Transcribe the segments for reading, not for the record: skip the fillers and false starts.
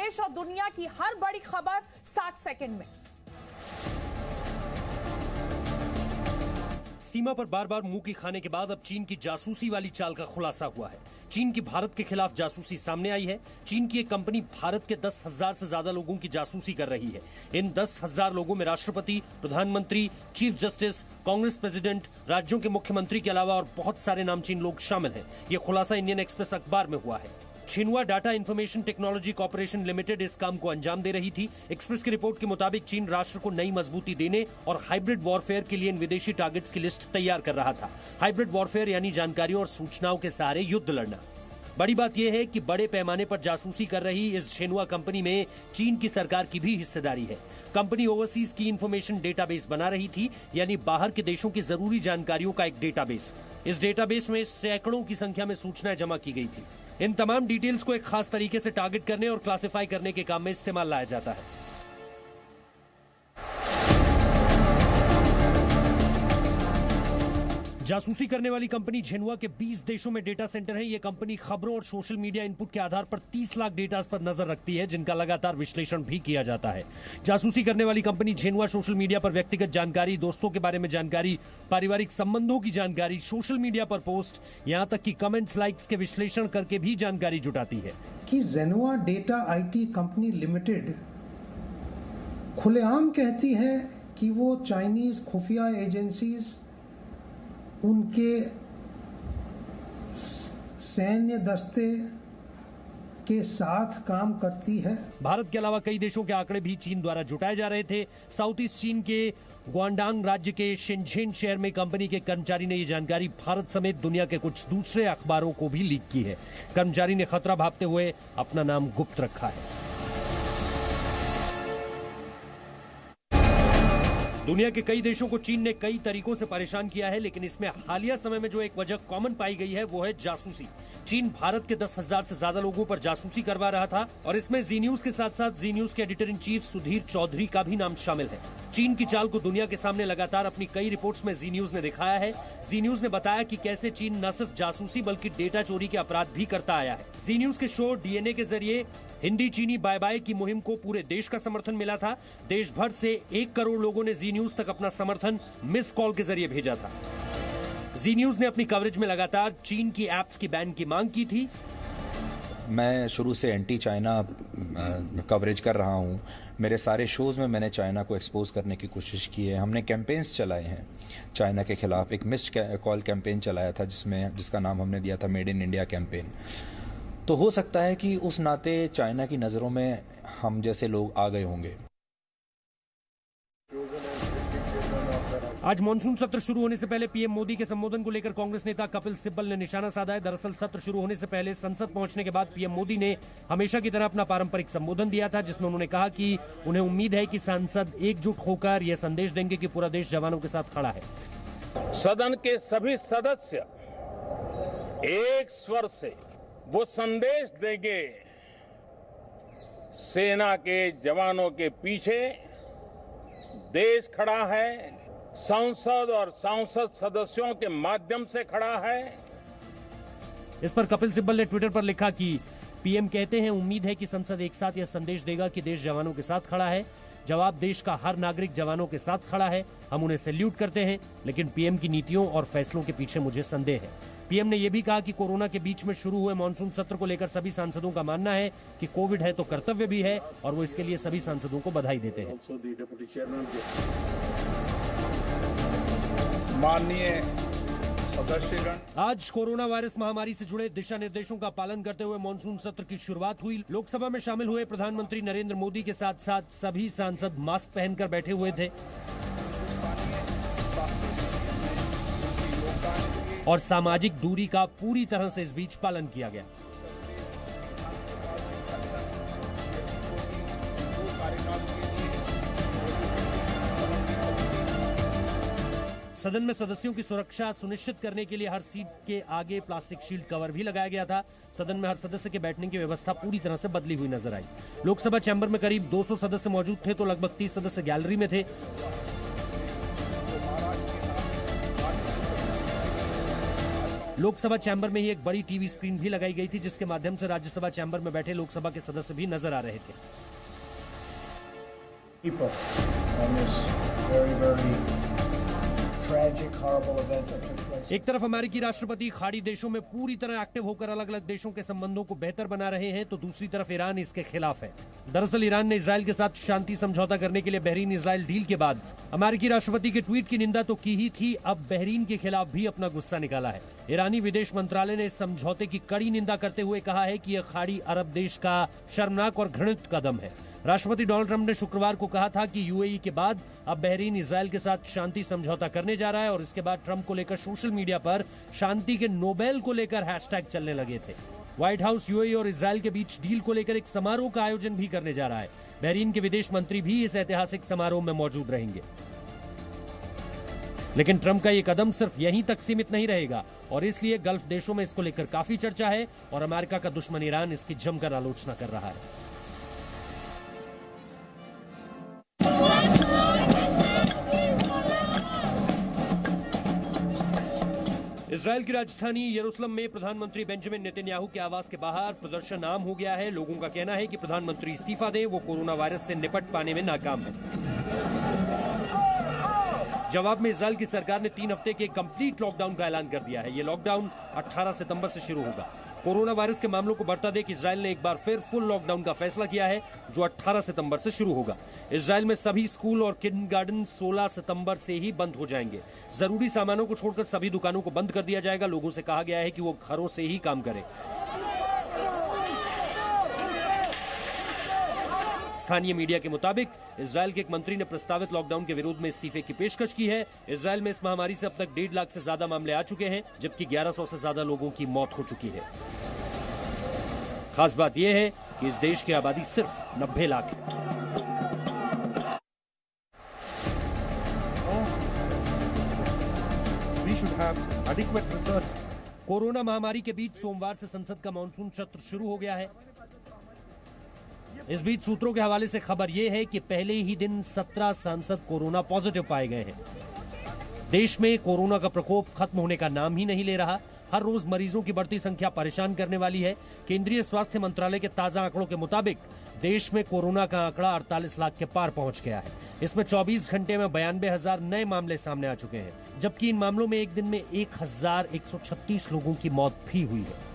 देश और दुनिया की हर बड़ी खबर 60 सेकंड में। सीमा पर बार बार मुंह की खाने के बाद अब चीन की जासूसी वाली चाल का खुलासा हुआ है। चीन की भारत के खिलाफ जासूसी सामने आई है। चीन की एक कंपनी भारत के 10,000 से ज्यादा लोगों की जासूसी कर रही है। इन 10,000 लोगों में राष्ट्रपति, प्रधानमंत्री, चीफ जस्टिस, कांग्रेस प्रेसिडेंट, राज्यों के मुख्यमंत्री के अलावा और बहुत सारे नामचीन लोग शामिल हैं। यह खुलासा इंडियन एक्सप्रेस अखबार में हुआ है। छिनवा data information technology corporation limited इस काम को अंजाम दे रही थी। एक्सप्रेस की रिपोर्ट के मुताबिक चीन राष्ट्र को नई मजबूती देने और हाइब्रिड वॉरफेयर के लिए इन विदेशी टारगेट्स की लिस्ट तैयार कर रहा था। हाइब्रिड वॉरफेयर यानी जानकारियों और सूचनाओं के सहारे युद्ध लड़ना। बड़ी बात यह है कि बड़े पैमाने पर जासूसी कर रही इस छिनवा कंपनी में चीन की सरकार की भी हिस्सेदारी है। कंपनी ओवरसीज की इंफॉर्मेशन डेटाबेस बना रही थी, यानी बाहर के देशों की जरूरी जानकारियों का एक डेटाबेस। इस डेटाबेस में सैकड़ों की संख्या में सूचनाएं जमा की गई थी। इन तमाम डिटेल्स को एक खास तरीके से टारगेट करने और क्लासिफाई करने के काम में इस्तेमाल लाया जाता है। जासूसी करने वाली कंपनी झिनवा के 20 देशों में डेटा सेंटर है। यह कंपनी खबरों और सोशल मीडिया इनपुट के आधार पर 30 लाख डेटा पर नजर रखती है, जिनका लगातार विश्लेषण भी किया जाता है। जासूसी करने वाली कंपनी झिनवा सोशल मीडिया पर व्यक्तिगत जानकारी, दोस्तों के बारे में जानकारी, पारिवारिक संबंधों की जानकारी, सोशल मीडिया पर पोस्ट, यहां तक कि कमेंट्स, लाइक्स के विश्लेषण करके भी जानकारी जुटाती है। कि झिनवा डेटा IT कंपनी लिमिटेड खुलेआम कहती है कि वो चाइनीज खुफिया एजेंसीज, उनके सैन्य दस्ते के साथ काम करती है। भारत के अलावा कई देशों के आंकड़े भी चीन द्वारा जुटाए जा रहे थे। साउथ ईस्ट चीन के ग्वांगडांग राज्य के शिनचेन शहर में कंपनी के कर्मचारी ने यह जानकारी भारत समेत दुनिया के कुछ दूसरे अखबारों को भी लीक की है। कर्मचारी ने खतरा भांपते हुए अपना नाम गुप्त रखा है। दुनिया के कई देशों को चीन ने कई तरीकों से परेशान किया है, लेकिन इसमें हालिया समय में जो एक वजह कॉमन पाई गई है वो है जासूसी। चीन भारत के 10,000 से ज्यादा लोगों पर जासूसी करवा रहा था और इसमें जी न्यूज के साथ साथ जी न्यूज के editor in chief Sudhir Chaudhary का भी नाम शामिल है। चीन की चाल को दुनिया के सामने लगातार अपनी कई रिपोर्ट्स में जी न्यूज ने दिखाया है। जी न्यूज ने बताया कि कैसे चीन न सिर्फ जासूसी बल्कि डेटा चोरी के अपराध भी करता आया है। जी न्यूज के शो DNA के जरिए हिंदी चीनी बाय बाय की मुहिम को पूरे देश का समर्थन मिला था। देश भर से 1 करोड़ लोगों ने जी न्यूज तक अपना समर्थन मिस कॉल के जरिए भेजा था। जी न्यूज ने अपनी कवरेज में लगातार चीन की एप्स की बैन की मांग की थी। मैं शुरू से एंटी चाइना कवरेज कर रहा हूं। मेरे सारे शोज़ में मैंने चाइना को एक्सपोज करने की कोशिश की है। हमने कैंपेन्स चलाए हैं चाइना के खिलाफ। एक मिस्ड कॉल कैंपेन चलाया था जिसका नाम हमने दिया था मेड इन इंडिया कैंपेन। तो हो सकता है कि उस नाते चाइना की नज़रों में हम जैसे लोग आ गए होंगे। आज मॉनसून सत्र शुरू होने से पहले पीएम मोदी के संबोधन को लेकर कांग्रेस नेता कपिल सिब्बल ने निशाना साधा है। दरअसल सत्र शुरू होने से पहले संसद पहुंचने के बाद पीएम मोदी ने हमेशा की तरह अपना पारंपरिक संबोधन दिया था, जिसमें उन्होंने कहा कि उन्हें उम्मीद है कि सांसद एकजुट होकर यह संदेश देंगे कि पूरा देश जवानों के साथ खड़ा है। सदन के सभी सदस्य एक स्वर से वो संदेश देंगे, सेना के जवानों के पीछे देश खड़ा है, संसद और सांसद सदस्यों के माध्यम से खड़ा है। इस पर कपिल सिब्बल ने ट्विटर पर लिखा कि पीएम कहते हैं उम्मीद है कि संसद एक साथ यह संदेश देगा कि देश जवानों के साथ खड़ा है। जवाब देश का हर नागरिक जवानों के साथ खड़ा है। हम उन्हें सैल्यूट करते हैं, लेकिन पीएम की नीतियों और फैसलों के पीछे मुझे संदेह है। पीएम ने यह भी कहा कि कोरोना के बीच में शुरू हुए मॉनसून सत्र को लेकर सभी सांसदों का मानना है कि कोविड है तो कर्तव्य भी है और वो इसके लिए सभी सांसदों को बधाई देते हैं। माननीय सदस्यगण, आज कोरोना वायरस महामारी से जुड़े दिशा निर्देशों का पालन करते हुए मॉनसून सत्र की शुरुआत हुई। लोकसभा में शामिल हुए प्रधानमंत्री नरेंद्र मोदी के साथ साथ सभी सांसद मास्क पहनकर बैठे हुए थे और सामाजिक दूरी का पूरी तरह से इस बीच पालन किया गया। सदन में सदस्यों की सुरक्षा सुनिश्चित करने के लिए हर सीट के आगे प्लास्टिक शील्ड कवर भी लगाया गया था। सदन में हर सदस्य के बैठने की व्यवस्था पूरी तरह से बदली हुई नजर आई। लोकसभा चैंबर में करीब 200 सदस्य मौजूद थे तो लगभग 30 सदस्य गैलरी में थे। लोकसभा चैम्बर में ही एक बड़ी टीवी स्क्रीन भी लगाई गई थी, जिसके माध्यम से राज्यसभा चैम्बर में बैठे लोकसभा के सदस्य भी नजर आ रहे थे। एक तरफ अमेरिकी राष्ट्रपति खाड़ी देशों में पूरी तरह एक्टिव होकर अलग अलग देशों के संबंधों को बेहतर बना रहे हैं, तो दूसरी तरफ ईरान इसके खिलाफ है। दरअसल ईरान ने इजराइल के साथ शांति समझौता करने के लिए बहरीन इजराइल डील के बाद अमेरिकी राष्ट्रपति के ट्वीट की निंदा तो की ही थी, अब बहरीन के खिलाफ भी अपना गुस्सा निकाला है। ईरानी विदेश मंत्रालय ने इस समझौते की कड़ी निंदा करते हुए कहा है कि यह खाड़ी अरब देश का शर्मनाक और घृणित कदम है। राष्ट्रपति डोनाल्ड ट्रंप ने शुक्रवार को कहा था कि यूएई के बाद अब बहरीन इजराइल के साथ शांति समझौता करने जा रहा है, और इसके बाद ट्रंप को लेकर सोशल मीडिया पर शांति के नोबेल को लेकर हैशटैग चलने लगे थे। व्हाइट हाउस यूएई और इजराइल के बीच डील को लेकर एक समारोह का आयोजन भी करने जा रहा है। बहरीन के विदेश मंत्री भी इस ऐतिहासिक समारोह में मौजूद रहेंगे। लेकिन ट्रंप का ये कदम सिर्फ यहीं तक सीमित नहीं रहेगा, और इसलिए गल्फ देशों में इसको लेकर काफी चर्चा है, और अमेरिका का दुश्मन ईरान इसकी जमकर आलोचना कर रहा है। इजराइल की राजधानी यरूशलेम में प्रधानमंत्री बेंजामिन नेतन्याहू के आवास के बाहर प्रदर्शन आम हो गया है। लोगों का कहना है कि प्रधानमंत्री इस्तीफा दें, वो कोरोना वायरस से निपट पाने में नाकाम है। जवाब में इजराइल की सरकार ने 3 हफ्ते के कंप्लीट लॉकडाउन का ऐलान कर दिया है। ये लॉकडाउन 18 सितंबर से शुरू होगा। कोरोना वायरस के मामलों को बढ़ता देख इजराइल ने एक बार फिर फुल लॉकडाउन का फैसला किया है, जो 18 सितंबर से शुरू होगा। इजराइल में सभी स्कूल और किंडरगार्टन 16 सितंबर से ही बंद हो जाएंगे। जरूरी सामानों को छोड़कर सभी दुकानों को बंद कर दिया जाएगा। लोगों से कहा गया है कि वो घरों से ही काम करें। स्थानीय मीडिया के मुताबिक इजराइल के एक मंत्री ने प्रस्तावित लॉकडाउन के विरोध में इस्तीफे की पेशकश की है। इजराइल में इस महामारी से अब तक 1.5 लाख से ज्यादा मामले आ चुके हैं, जबकि 1100 से ज्यादा लोगों की मौत हो चुकी है। खास बात यह है कि इस देश की आबादी सिर्फ 90 लाख है। कोरोना महामारी के बीच सोमवार से संसद का मानसून सत्र शुरू हो गया है। इस बीच सूत्रों के हवाले से खबर यह है कि पहले ही दिन 17 सांसद कोरोना पॉजिटिव पाए गए हैं। देश में कोरोना का प्रकोप खत्म होने का नाम ही नहीं ले रहा। हर रोज मरीजों की बढ़ती संख्या परेशान करने वाली है। केंद्रीय स्वास्थ्य मंत्रालय के ताजा आंकड़ों के मुताबिक देश में कोरोना का आंकड़ा 48 लाख के पार पहुंच गया है। इसमें 24 घंटे में 92,000 नए मामले सामने आ चुके हैं, जबकि इन मामलों में एक दिन में 1,136 लोगों की मौत भी हुई है।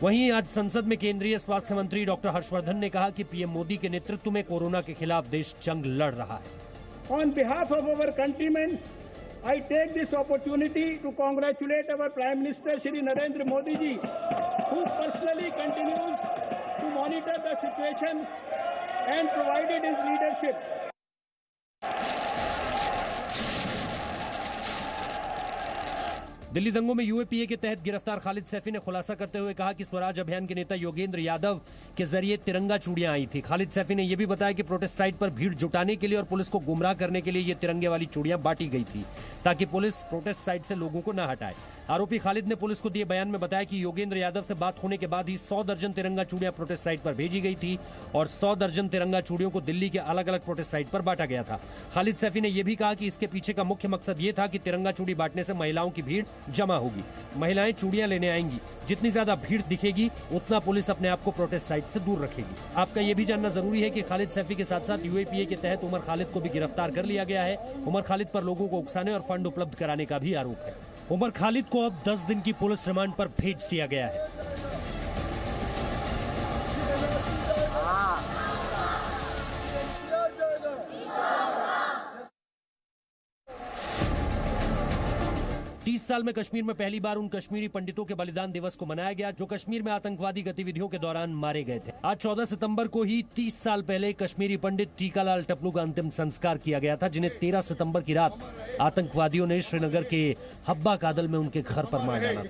वहीं आज संसद में केंद्रीय स्वास्थ्य मंत्री डॉक्टर हर्षवर्धन ने कहा कि पीएम मोदी के नेतृत्व में कोरोना के खिलाफ देश जंग लड़ रहा है। On behalf of our countrymen, I take this opportunity to congratulate our prime minister Shri Narendra Modi ji, who personally continues to monitor the situation and provided his leadership. Delhi दंगों में यूएपीए के तहत गिरफ्तार खालिद सैफी ने खुलासा करते हुए कहा कि स्वराज अभियान के नेता योगेंद्र यादव के जरिए तिरंगा चूड़ियां आई थी। खालिद सैफी ने यह भी बताया कि प्रोटेस्ट साइट पर भीड़ जुटाने के लिए और पुलिस को गुमराह करने के लिए ये तिरंगे वाली चूड़ियां बांटी गई थी, ताकि पुलिस प्रोटेस्ट साइट से लोगों को न हटाए। आरोपी खालिद ने पुलिस को दिए बयान में बताया कि योगेंद्र यादव से बात होने के बाद ही 100 दर्जन तिरंगा चूड़ियां प्रोटेस्ट साइट पर भेजी गई थी, और 100 दर्जन तिरंगा चूड़ियों को दिल्ली के अलग अलग प्रोटेस्ट साइट पर बांटा गया था। खालिद सैफी ने यह भी कहा कि इसके पीछे का मुख्य मकसद ये था कि तिरंगा चूड़ी बांटने से महिलाओं की भीड़ जमा होगी। महिलाएं चूड़ियां लेने आएंगी, जितनी ज्यादा भीड़ दिखेगी उतना पुलिस अपने आप को प्रोटेस्ट साइट से दूर रखेगी। आपका यह भी जानना जरूरी है कि खालिद सैफी के साथ साथ यूएपीए के तहत उमर खालिद को भी गिरफ्तार कर लिया गया है। उमर खालिद पर लोगों को उकसाने और फंड उपलब्ध कराने का भी आरोप है। उमर खालिद को अब 10 दिन की पुलिस रिमांड पर भेज दिया गया है। तीस साल में कश्मीर में पहली बार उन कश्मीरी पंडितों के बलिदान दिवस को मनाया गया जो कश्मीर में आतंकवादी गतिविधियों के दौरान मारे गए थे। आज 14 सितंबर को ही 30 साल पहले कश्मीरी पंडित टीकालाल टपलू का अंतिम संस्कार किया गया था, जिन्हें 13 सितंबर की रात आतंकवादियों ने श्रीनगर के हब्बा कादल में उनके घर पर मार डाला।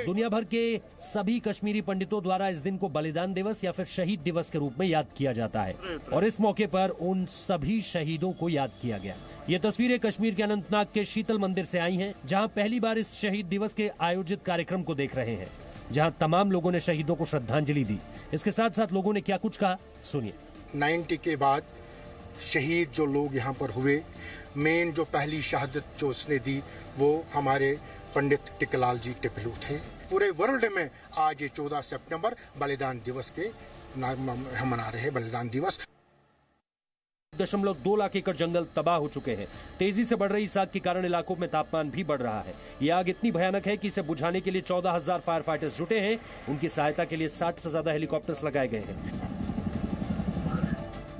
दुनिया भर के सभी कश्मीरी पंडितों द्वारा इस दिन को बलिदान दिवस या फिर शहीद दिवस के रूप में याद किया जाता है, और इस मौके पर उन सभी शहीदों को याद किया गया। ये तस्वीरें कश्मीर के अनंतनाग के शीतल मंदिर से आई हैं, जहां पहली बार इस शहीद दिवस के आयोजित कार्यक्रम को देख रहे हैं, जहां तमाम लोगों ने शहीदों को श्रद्धांजलि दी। इसके साथ साथ लोगों ने क्या कुछ कहा, सुनिए। 90 के बाद शहीद जो लोग यहाँ पर हुए, मेन जो पहली शहादत जो उसने दी वो हमारे पंडित टिकलाल जी टिपलू थे। पूरे वर्ल्ड में आज ये 14 सितंबर बलिदान दिवस के हम मना रहे हैं, बलिदान दिवस। 1.2 लाख एकड़ जंगल तबाह हो चुके हैं। तेजी से बढ़ रही इस आग के कारण इलाकों में तापमान भी बढ़ रहा है। यह आग इतनी भयानक है कि इसे बुझाने के लिए 14,000 फायर फाइटर्स जुटे हैं। उनकी सहायता के लिए 60 से ज्यादा हेलीकॉप्टर्स लगाए गए हैं।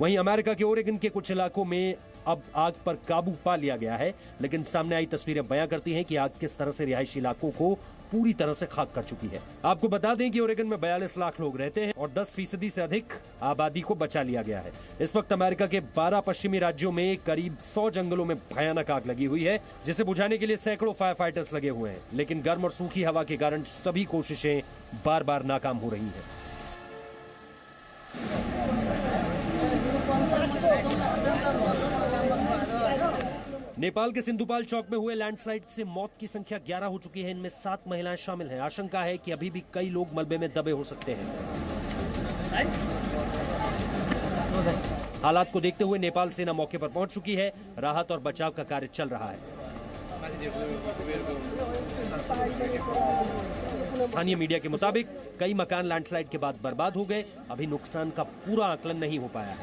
वहीं अमेरिका के ओरेगन के कुछ इलाकों में अब आग पर काबू पा लिया गया है, लेकिन सामने आई तस्वीरें बयां करती हैं कि आग किस तरह से रिहायशी इलाकों को पूरी तरह से खाक कर चुकी है। आपको बता दें कि ओरेगन में 42 लाख लोग रहते हैं और 10% से अधिक आबादी को बचा लिया गया है। इस वक्त अमेरिका के 12 पश्चिमी राज्यों में करीब 100 जंगलों में भयानक आग लगी हुई है, जिसे बुझाने के लिए सैकड़ों फायर फाइटर्स लगे हुए हैं। लेकिन गर्म और सूखी हवा के कारण सभी कोशिशें बार बार नाकाम हो रही हैं। नेपाल के सिंधुपाल चौक में हुए लैंडस्लाइड से मौत की संख्या 11 हो चुकी है। इनमें 7 महिलाएं शामिल हैं। आशंका है कि अभी भी कई लोग मलबे में दबे हो सकते हैं। हालात को देखते हुए नेपाल सेना मौके पर पहुंच चुकी है। राहत और बचाव का कार्य चल रहा है। स्थानीय मीडिया के मुताबिक कई मकान लैंडस्लाइड के बाद बर्बाद हो गए। अभी नुकसान का पूरा आकलन नहीं हो पाया है।